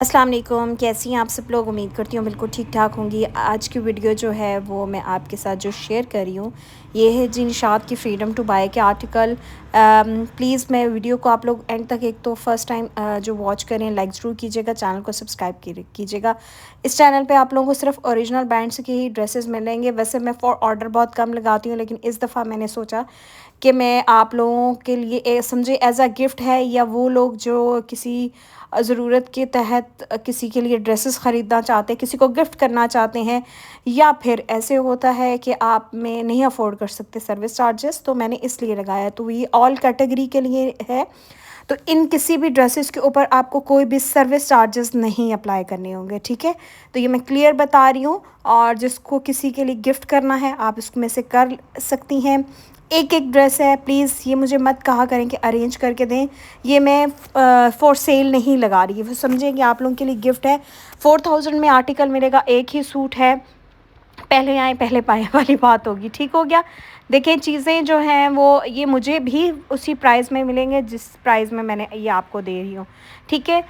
अस्सलाम वालेकुम, कैसी हैं आप सब लोग। उम्मीद करती हूँ बिल्कुल ठीक ठाक होंगी। आज की वीडियो जो है वो मैं आपके साथ जो शेयर कर रही हूँ ये है जी निशात की फ्रीडम टू बाय के आर्टिकल। प्लीज़ मैं वीडियो को आप लोग एंड तक, एक तो फर्स्ट टाइम जो वॉच करें लाइक ज़रूर कीजिएगा, चैनल को सब्सक्राइब कीजिएगा। इस चैनल पे आप लोगों को सिर्फ ओरिजिनल ब्रांड्स के ही ड्रेसेस मिलेंगे। वैसे मैं फॉर ऑर्डर बहुत कम लगाती हूँ, लेकिन इस दफ़ा मैंने सोचा कि मैं आप लोगों के लिए समझे एज अ गिफ्ट है, या वो लोग जो किसी ज़रूरत के तहत किसी के लिए ड्रेसेस ख़रीदना चाहते हैं, किसी को गिफ्ट करना चाहते हैं, या फिर ऐसे होता है कि आप में नहीं अफोर्ड कर सकते सर्विस चार्जेस, तो मैंने इसलिए लगाया। तो ये ऑल कैटेगरी के लिए है। तो इन किसी भी ड्रेसेस के ऊपर आपको कोई भी सर्विस चार्जेस नहीं अप्लाई करने होंगे, ठीक है। तो ये मैं क्लियर बता रही हूँ, और जिसको किसी के लिए गिफ्ट करना है आप इसमें से कर सकती हैं। एक एक ड्रेस है, प्लीज़ ये मुझे मत कहा करें कि अरेंज करके दें। ये मैं फॉर सेल नहीं लगा रही है, समझें कि आप लोगों के लिए गिफ्ट है। 4000 में आर्टिकल मिलेगा, एक ही सूट है, पहले आए पहले पाए वाली बात होगी, ठीक हो गया। देखिए चीज़ें जो हैं वो ये मुझे भी उसी प्राइस में मिलेंगे जिस प्राइस में मैंने ये आपको दे रही हूँ, ठीक है।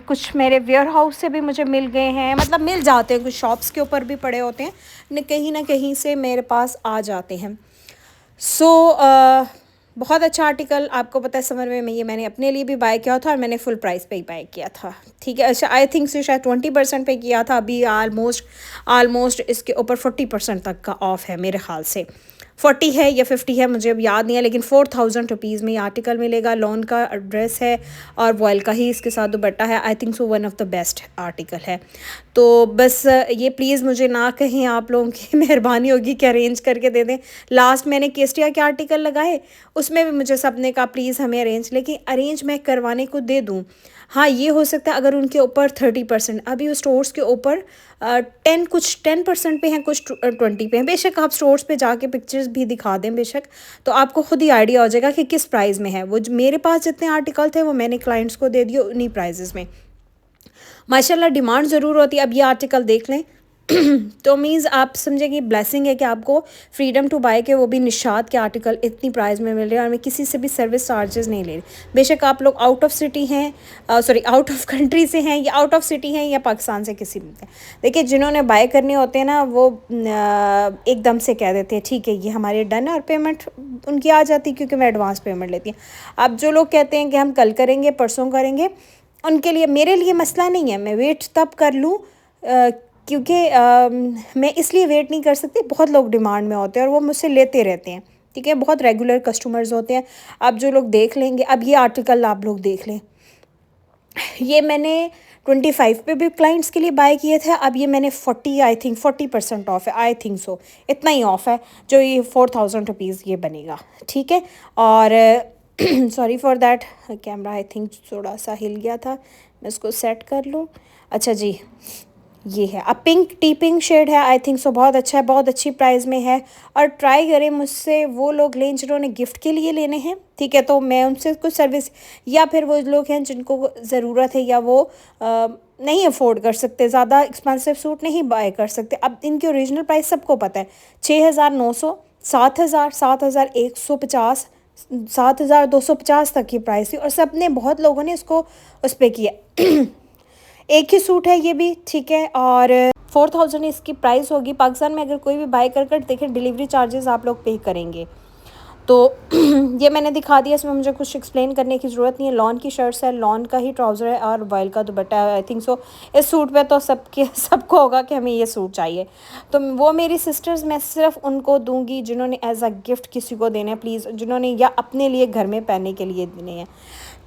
कुछ मेरे वेयर हाउस से भी मुझे मिल गए हैं, मतलब मिल जाते हैं, कुछ शॉप्स के ऊपर भी पड़े होते हैं, कहीं ना कहीं से मेरे पास आ जाते हैं। सो बहुत अच्छा आर्टिकल, आपको पता है समर में ये मैंने अपने लिए भी बाय किया था, और मैंने फुल प्राइस पे ही बाय किया था, ठीक है। अच्छा आई थिंक से शायद 20% पे किया था। अभी आलमोस्ट इसके ऊपर 40% तक का ऑफ है मेरे ख्याल से। 40 है या 50 है मुझे अब याद नहीं है, लेकिन 4000 रुपीज़ में ये आर्टिकल मिलेगा। लॉन का ड्रेस है और वॉयल का ही इसके साथ दुपट्टा है। I think so one of the best article है। तो बस ये प्लीज़ मुझे ना कहें, आप लोगों की मेहरबानी होगी कि अरेंज करके दे दें। लास्ट मैंने केस्टिया के आर्टिकल लगाए, उसमें भी मुझे सब ने कहा प्लीज़ हमें अरेंज, लेकिन अरेंज मैं करवाने को दे दूँ। हाँ ये हो सकता है अगर उनके ऊपर 30%, अभी वो स्टोर्स के ऊपर 10% पे हैं, कुछ 20 पे हैं। बेशक आप स्टोर्स पे जाके पिक्चर्स भी दिखा दें बेशक, तो आपको खुद ही आइडिया हो जाएगा कि किस प्राइस में है। वो मेरे पास जितने आर्टिकल थे वो मैंने क्लाइंट्स को दे दिए उन्हीं प्राइजेस में। माशाल्लाह डिमांड ज़रूर होती है। अब ये आर्टिकल देख लें तो मीन्स आप समझेंगे ब्लेसिंग है कि आपको फ्रीडम टू बाय के वो भी निशात के आर्टिकल इतनी प्राइस में मिल रहे हैं, और मैं किसी से भी सर्विस चार्जेस नहीं ले रही। बेशक आप लोग आउट ऑफ सिटी हैं, सॉरी आउट ऑफ कंट्री से हैं, या आउट ऑफ सिटी हैं, या पाकिस्तान से किसी भी। देखिए जिन्होंने बाय करने होते हैं ना वो एकदम से कह देते हैं ठीक है ये हमारे डन है, और पेमेंट उनकी आ जाती है क्योंकि मैं एडवांस पेमेंट लेती हूँ। अब जो लोग कहते हैं कि हम कल करेंगे परसों करेंगे, उनके लिए, मेरे लिए मसला नहीं है, मैं वेट तब कर लूँ क्योंकि मैं इसलिए वेट नहीं कर सकती। बहुत लोग डिमांड में होते हैं और वो मुझसे लेते रहते हैं, ठीक है, बहुत रेगुलर कस्टमर्स होते हैं। अब जो लोग देख लेंगे, अब ये आर्टिकल आप लोग देख लें, ये मैंने 25 पे भी क्लाइंट्स के लिए बाय किए थे। अब ये मैंने 40, आई थिंक 40% ऑफ है, आई थिंक सो इतना ही ऑफ है जो ये 4000 रुपीज़ ये बनेगा, ठीक है। और sorry for that, camera I think थोड़ा सा हिल गया था, मैं इसको सेट कर लूँ। अच्छा जी, ये है अब पिंक टी पिंक शेड है, आई थिंक सो बहुत अच्छा है, बहुत अच्छी प्राइस में है। और ट्राई करें मुझसे वो लोग लें जिन्होंने गिफ्ट के लिए लेने हैं, ठीक है, तो मैं उनसे कुछ सर्विस, या फिर वो लोग हैं जिनको ज़रूरत है या वो नहीं अफोर्ड कर सकते, ज़्यादा एक्सपेंसिव सूट नहीं बाय कर सकते। अब इनकी ओरिजिनल प्राइस सबको पता है, 6900, 7000, 7150, 7250 तक की प्राइस थी, और सब ने, बहुत लोगों ने इसको उस पर किया। एक ही सूट है ये भी, ठीक है, और 4000 इसकी प्राइस होगी। पाकिस्तान में अगर कोई भी बाय कर देखें, डिलीवरी चार्जेस आप लोग पे करेंगे। तो ये मैंने दिखा दिया, इसमें मुझे कुछ एक्सप्लेन करने की ज़रूरत नहीं है। लॉन की शर्ट्स है, लॉन का ही ट्राउज़र है, और वॉयल का दुपट्टा है। आई थिंक सो इस सूट पे तो सबको होगा कि हमें ये सूट चाहिए। तो वो मेरी सिस्टर्स, मैं सिर्फ उनको दूंगी जिन्होंने एज अ गिफ्ट किसी को देना है, प्लीज़, जिन्होंने या अपने लिए घर में पहनने के लिए देने हैं।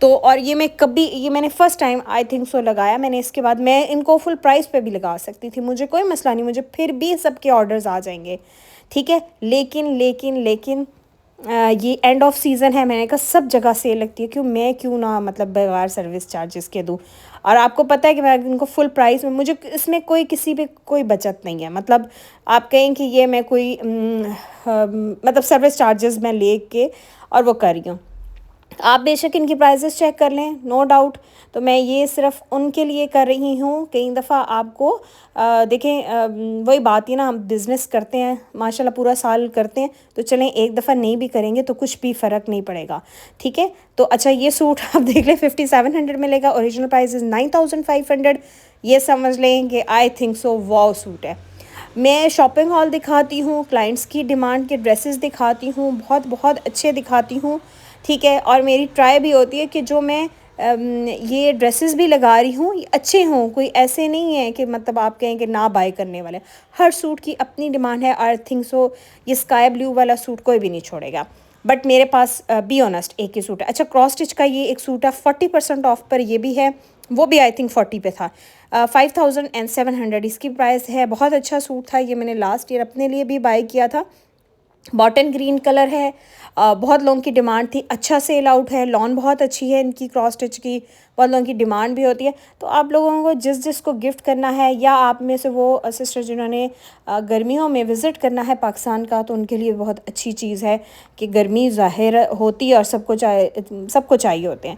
तो और ये मैंने first time I think so लगाया मैंने। इसके बाद मैं इनको फुल प्राइस पे भी लगा सकती थी, मुझे कोई मसला नहीं, मुझे फिर भी सबके ऑर्डर्स आ जाएंगे, ठीक है। लेकिन ये एंड ऑफ सीज़न है, मैंने कहा सब जगह सेल लगती है, क्यों ना मतलब बगैर सर्विस चार्जेस के दूँ। और आपको पता है कि मैं इनको फुल प्राइस में, मुझे इसमें कोई किसी पे कोई बचत नहीं है। मतलब आप कहें कि ये मैं कोई मतलब सर्विस चार्जेस मैं ले के और वो कर रही हूँ, आप बेशक इनकी प्राइसेस चेक कर लें, नो डाउट। तो मैं ये सिर्फ उनके लिए कर रही हूँ। कई दफ़ा आपको देखें, वही बात ही ना, हम बिज़नेस करते हैं माशाल्लाह पूरा साल करते हैं, तो चलें एक दफ़ा नहीं भी करेंगे तो कुछ भी फ़र्क नहीं पड़ेगा, ठीक है। तो अच्छा ये सूट आप देख लें 5700 मिलेगा, ओरिजिनल प्राइस इज़ 9500। ये समझ लें कि I think so wow suit है। मैं शॉपिंग हॉल दिखाती हूँ, क्लाइंट्स की डिमांड के ड्रेसेस दिखाती हूँ, बहुत बहुत अच्छे दिखाती हूँ, ठीक है। और मेरी ट्राई भी होती है कि जो मैं ये ड्रेसेस भी लगा रही हूँ ये अच्छे हों, कोई ऐसे नहीं है कि मतलब आप कहें कि ना बाय करने वाले। हर सूट की अपनी डिमांड है। आई थिंक सो ये स्काई ब्लू वाला सूट कोई भी नहीं छोड़ेगा, बट मेरे पास बी ऑनेस्ट एक ही सूट है। अच्छा क्रॉस स्टिच का ये एक सूट है 40% ऑफ पर, ये भी है, वो भी आई थिंक 40 पे था। 5700 इसकी प्राइस है। बहुत अच्छा सूट था ये, मैंने लास्ट ईयर अपने लिए भी बाय किया था। बॉटन ग्रीन कलर है। बहुत लोगों की डिमांड थी, अच्छा सेल आउट है। लॉन बहुत अच्छी है इनकी क्रॉस स्टिच की, बहुत लोगों की डिमांड भी होती है। तो आप लोगों को जिस जिसको गिफ्ट करना है, या आप में से वो सिस्टर जिन्होंने गर्मियों में विज़िट करना है पाकिस्तान का, तो उनके लिए बहुत अच्छी चीज़ है कि गर्मी ज़ाहिर होती है और सबको चाहिए होते हैं।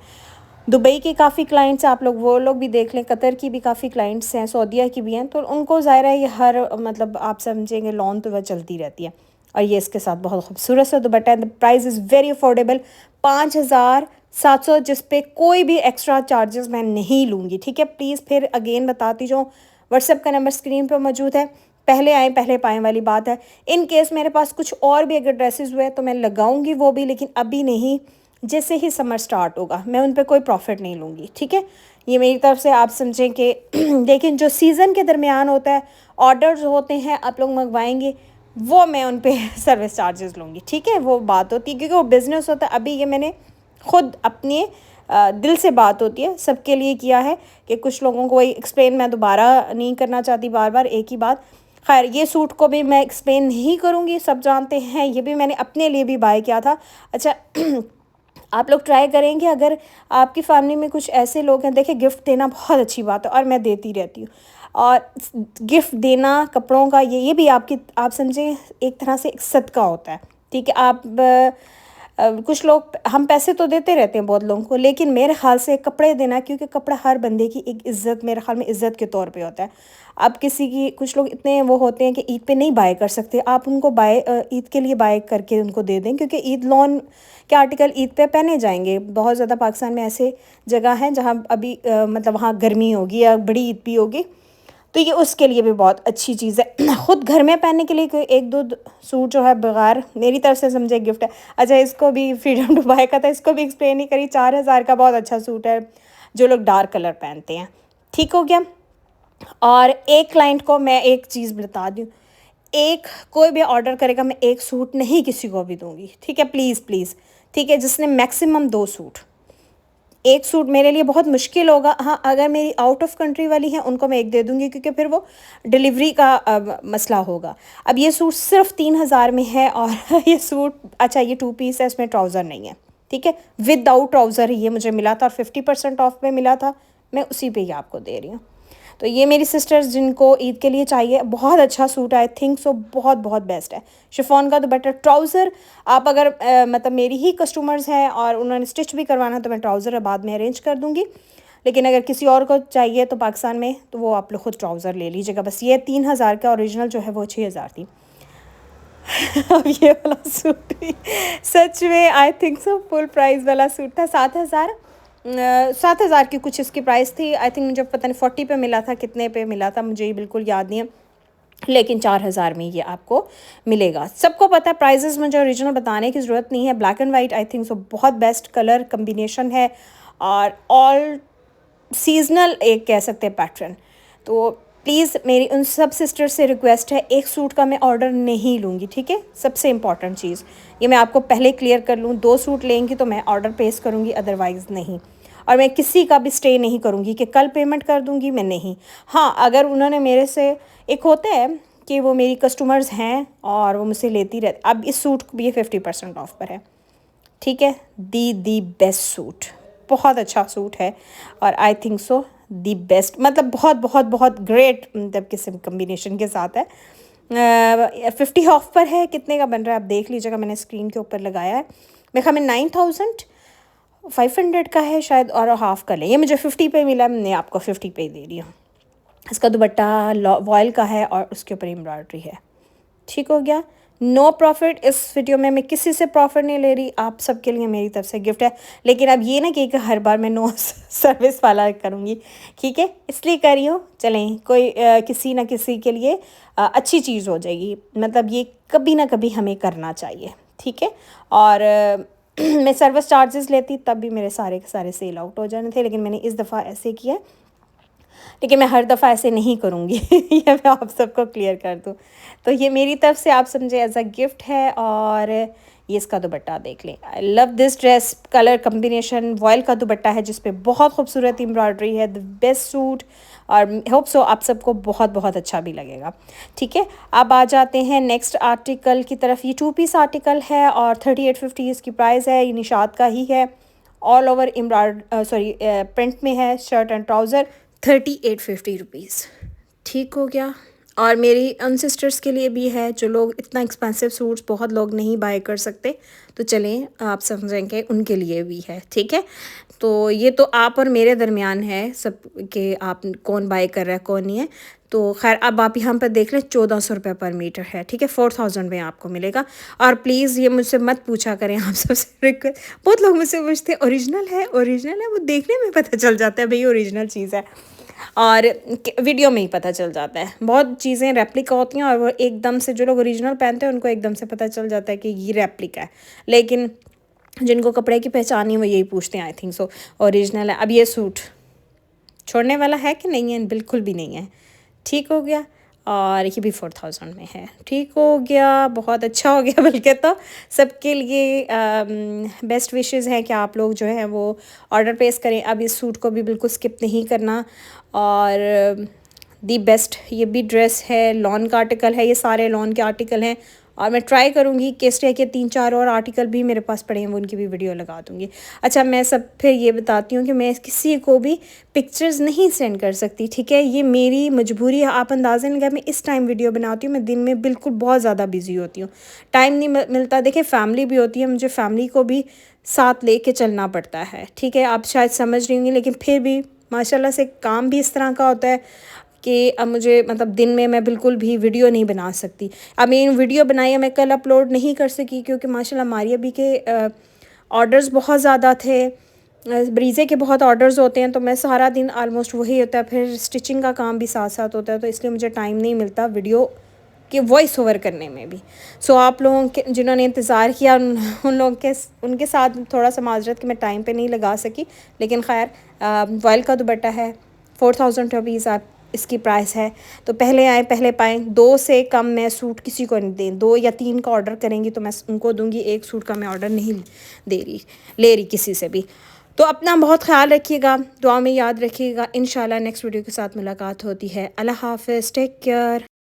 दुबई के काफ़ी क्लाइंट्स आप लोग वो लोग भी देख लें, कतर की भी काफ़ी क्लाइंट्स हैं, सऊदीया की भी हैं, तो उनको ज़ाहिर है ये हर मतलब आप समझेंगे लॉन तो वह चलती रहती है। और ये इसके साथ बहुत खूबसूरत सा दुपट्टा है। The price is very affordable, 5700, जिस पे कोई भी एक्स्ट्रा चार्जेस मैं नहीं लूँगी, ठीक है। प्लीज़ फिर अगेन बताती जाऊँ, व्हाट्सएप का नंबर स्क्रीन पर मौजूद है। पहले आएँ पहले पाएँ वाली बात है। इन केस मेरे पास कुछ और भी अगर ड्रेसेस हुए तो मैं लगाऊंगी वो भी, लेकिन अभी नहीं। जैसे ही समर स्टार्ट होगा मैं उन पर कोई प्रॉफिट नहीं लूँगी, ठीक है। ये मेरी तरफ से आप समझें कि लेकिन जो सीज़न के दरमियान होता है, ऑर्डर्स होते हैं आप लोग मंगवाएंगे, वो मैं उन पे सर्विस चार्जेस लूँगी, ठीक है। वो बात होती है क्योंकि वो बिज़नेस होता है। अभी ये मैंने खुद अपने दिल से बात होती है, सबके लिए किया है कि कुछ लोगों को वही एक्सप्लेन मैं दोबारा नहीं करना चाहती बार बार एक ही बात। खैर ये सूट को भी मैं एक्सप्लेन नहीं करूँगी, सब जानते हैं, ये भी मैंने अपने लिए भी बाय किया था। अच्छा आप लोग ट्राई करेंगे, अगर आपकी फैमिली में कुछ ऐसे लोग हैं, देखिए गिफ्ट देना बहुत अच्छी बात है और मैं देती रहती हूँ। और गिफ्ट देना कपड़ों का ये भी आपकी आप समझें एक तरह से एक सदका होता है, ठीक है। आप कुछ लोग हम पैसे तो देते रहते हैं बहुत लोगों को, लेकिन मेरे ख़्याल से कपड़े देना, क्योंकि कपड़ा हर बंदे की एक इज़्ज़त मेरे ख़्याल में इज़्ज़त के तौर पे होता है। अब किसी की कुछ लोग इतने वो होते हैं कि ईद पे नहीं बाय कर सकते, आप उनको ईद के लिए बाय करके उनको दे दें, क्योंकि ईद लॉन के आर्टिकल ईद पे पहने जाएंगे। बहुत ज़्यादा पाकिस्तान में ऐसे जगह हैं जहाँ अभी मतलब वहाँ गर्मी होगी या बड़ी ईद भी होगी, तो ये उसके लिए भी बहुत अच्छी चीज़ है। ख़ुद घर में पहनने के लिए कोई एक दो सूट जो है बगैर मेरी तरफ से समझे गिफ्ट है। अच्छा इसको भी फ्रीडम दुबई का था, इसको भी एक्सप्लेन नहीं करी। 4000 का बहुत अच्छा सूट है, जो लोग डार्क कलर पहनते हैं, ठीक हो गया। और एक क्लाइंट को मैं एक चीज़ बता दूँ, एक कोई भी ऑर्डर करेगा मैं एक सूट नहीं किसी को भी दूँगी, ठीक है। प्लीज़ प्लीज़, ठीक है। जिसने मैक्सिमम 2 सूट, एक सूट मेरे लिए बहुत मुश्किल होगा। हाँ अगर मेरी आउट ऑफ कंट्री वाली हैं उनको मैं एक दे दूँगी, क्योंकि फिर वो डिलीवरी का मसला होगा। अब ये सूट सिर्फ 3000 में है, और ये सूट अच्छा ये 2 पीस है, इसमें ट्राउज़र नहीं है, ठीक है। विदाउट ट्राउज़र ही ये मुझे मिला था और 50% ऑफ में मिला था, मैं उसी पे ही आपको दे रही हूँ। तो ये मेरी सिस्टर्स जिनको ईद के लिए चाहिए, बहुत अच्छा सूट है, आई थिंक सो बहुत बहुत बेस्ट है। शिफॉन का दुपट्टा, ट्राउज़र आप अगर मतलब मेरी ही कस्टमर्स हैं और उन्होंने स्टिच भी करवाना तो मैं ट्राउज़र बाद में अरेंज कर दूँगी, लेकिन अगर किसी और को चाहिए तो पाकिस्तान में तो वो आप लोग खुद ट्राउज़र ले लीजिएगा। बस ये 3000 का, ओरिजिनल जो है वो 6000 थी। अब ये वाला सूट भी सच में I think so full price वाला सूट था। 7000 की कुछ इसकी प्राइस थी, आई थिंक मुझे पता नहीं 40 पे मिला था, कितने पे मिला था मुझे ये बिल्कुल याद नहीं है, लेकिन 4000 में ये आपको मिलेगा। सबको पता है प्राइजेस, मुझे ओरिजिनल बताने की ज़रूरत नहीं है। Black and white I think so बहुत बेस्ट कलर कम्बिनेशन है, और ऑल सीजनल एक कह सकते हैं पैटर्न। तो प्लीज़ मेरी उन सब सिस्टर से रिक्वेस्ट है, एक सूट का मैं ऑर्डर नहीं लूँगी, ठीक है। सबसे इम्पॉर्टेंट चीज़ ये मैं आपको पहले क्लियर कर लूँ, 2 सूट लेंगी तो मैं ऑर्डर प्लेस करूँगी, अदरवाइज़ नहीं। और मैं किसी का भी स्टे नहीं करूँगी कि कल पेमेंट कर दूँगी, मैं नहीं। हाँ अगर उन्होंने मेरे से, एक होता है कि वो मेरी कस्टमर्स हैं और वो मुझसे लेती रहती, अब इस सूट को भी ये 50% ऑफ पर है, ठीक है। दी बेस्ट सूट, बहुत अच्छा सूट है, और I think so the best, मतलब बहुत बहुत बहुत ग्रेट मतलब किस्म कम्बिनेशन के साथ है। 50 ऑफ पर है, कितने का बन रहा है आप देख लीजिएगा, मैंने स्क्रीन के ऊपर लगाया है। मेरे ख्याल में 9000 500 का है शायद, और हाफ़ का लें। ये मुझे 50 पे मिला, मैं आपको 50 पे ही दे रही हूँ। इसका दुपट्टा वॉयल का है और उसके ऊपर एम्ब्रॉयडरी है। ठीक हो गया। नो प्रॉफिट इस वीडियो में, मैं किसी से प्रॉफिट नहीं ले रही, आप सबके लिए मेरी तरफ से गिफ्ट है। लेकिन अब ये ना कि हर बार मैं नो सर्विस वाला करूँगी, ठीक है, इसलिए कर रही हूँ। चलें, कोई किसी ना किसी के लिए अच्छी चीज़ हो जाएगी, मतलब ये कभी ना कभी हमें करना चाहिए, ठीक है। और मैं सर्विस चार्जेस लेती तब भी मेरे सारे के सारे सेल आउट हो जाने थे, लेकिन मैंने इस दफ़ा ऐसे किया, लेकिन मैं हर दफ़ा ऐसे नहीं करूँगी ये मैं आप सबको क्लियर कर दूँ। तो ये मेरी तरफ से आप समझे एज अ गिफ्ट है। और ये इसका दुपट्टा देख लें, I love this dress, colour combination vial का दुपट्टा है जिस पे बहुत खूबसूरत एम्ब्रॉयडरी है, द बेस्ट सूट। और होप सो आप सबको बहुत बहुत अच्छा भी लगेगा, ठीक है। अब आ जाते हैं नेक्स्ट आर्टिकल की तरफ। ये 2 पीस आर्टिकल है और 3850 इसकी प्राइस है। ये निशात का ही है, ऑल ओवर प्रिंट में है, शर्ट एंड ट्राउज़र, 3850 रुपीज़। ठीक हो गया। और मेरी उन सिस्टर्स के लिए भी है जो लोग इतना एक्सपेंसिव सूट्स बहुत लोग नहीं बाय कर सकते, तो चलें आप समझेंगे उनके लिए भी है, ठीक है। तो ये तो आप और मेरे दरमियान है सब के, आप कौन बाय कर रहा है कौन नहीं है। तो खैर अब आप यहाँ पर देख लें, 1400 रुपये पर मीटर है, ठीक है, 4000 में आपको मिलेगा। और प्लीज़ ये मुझसे मत पूछा करें, आप सबसे रिक्वेस्ट, बहुत लोग मुझसे पूछते हैं ओरिजिनल है ओरिजिनल है, वो देखने में पता चल जाता है भाई ओरिजिनल चीज़ है, और वीडियो में ही पता चल जाता है। बहुत चीज़ें रेप्लिका होती हैं और वो एकदम से, जो लोग ओरिजिनल पहनते हैं उनको एकदम से पता चल जाता है कि ये रेप्लिका है, लेकिन जिनको कपड़े की पहचान है वो यही पूछते हैं आई थिंक सो ओरिजिनल है। अब ये सूट छोड़ने वाला है कि नहीं है, बिल्कुल भी नहीं है। ठीक हो गया। और ये भी 4000 में है। ठीक हो गया, बहुत अच्छा हो गया। बल्कि तो सबके लिए बेस्ट विशेस हैं कि आप लोग जो है वो ऑर्डर प्लेस करें। अब इस सूट को भी बिल्कुल स्किप नहीं करना। और दी बेस्ट ये भी ड्रेस है, लॉन का आर्टिकल है, ये सारे लॉन के आर्टिकल हैं। और मैं ट्राई करूँगी कि इस तरह के 3-4 और आर्टिकल भी मेरे पास पड़े हैं, वो उनकी भी वीडियो लगा दूँगी। अच्छा, मैं सब फिर ये बताती हूँ कि मैं किसी को भी पिक्चर्स नहीं सेंड कर सकती, ठीक है, ये मेरी मजबूरी है। आप अंदाज़ा नहीं लगा, मैं इस टाइम वीडियो बनाती हूँ, मैं दिन में बिल्कुल बहुत ज़्यादा बिजी होती हूँ, टाइम नहीं मिलता। देखिए फैमिली भी होती है, मुझे फैमिली को भी साथ लेके चलना पड़ता है, ठीक है। आप शायद समझ रही होंगी, लेकिन फिर भी माशाल्लाह से काम भी इस तरह का होता है कि अब मुझे मतलब दिन में मैं बिल्कुल भी वीडियो नहीं बना सकती। अब मैं वीडियो बनाई है, मैं कल अपलोड नहीं कर सकी क्योंकि माशाल्लाह मारिया भी के ऑर्डर्स बहुत ज़्यादा थे, ब्रीज़े के बहुत ऑर्डर्स होते हैं, तो मैं सारा दिन आलमोस्ट वही होता है, फिर स्टिचिंग का काम भी साथ साथ होता है, तो इसलिए मुझे टाइम नहीं मिलता वीडियो के वॉइस ओवर करने में भी। सो आप लोगों के जिन्होंने इंतज़ार किया उन लोगों के उनके साथ थोड़ा सा माजरत कि मैं टाइम पे नहीं लगा सकी, लेकिन खैर वॉयल का दुपट्टा है, 4000 रुपीज़ आप इसकी प्राइस है। तो पहले आए पहले पाएँ, 2 से कम मैं सूट किसी को नहीं दें। 2 या 3 का ऑर्डर करेंगी तो मैं उनको दूंगी, 1 सूट का मैं ऑर्डर नहीं ले रही किसी से भी। तो अपना बहुत ख्याल रखिएगा, दुआ में याद रखिएगा। इंशाल्लाह नेक्स्ट वीडियो के साथ मुलाकात होती है। अल्लाह हाफ़िज़, टेक केयर।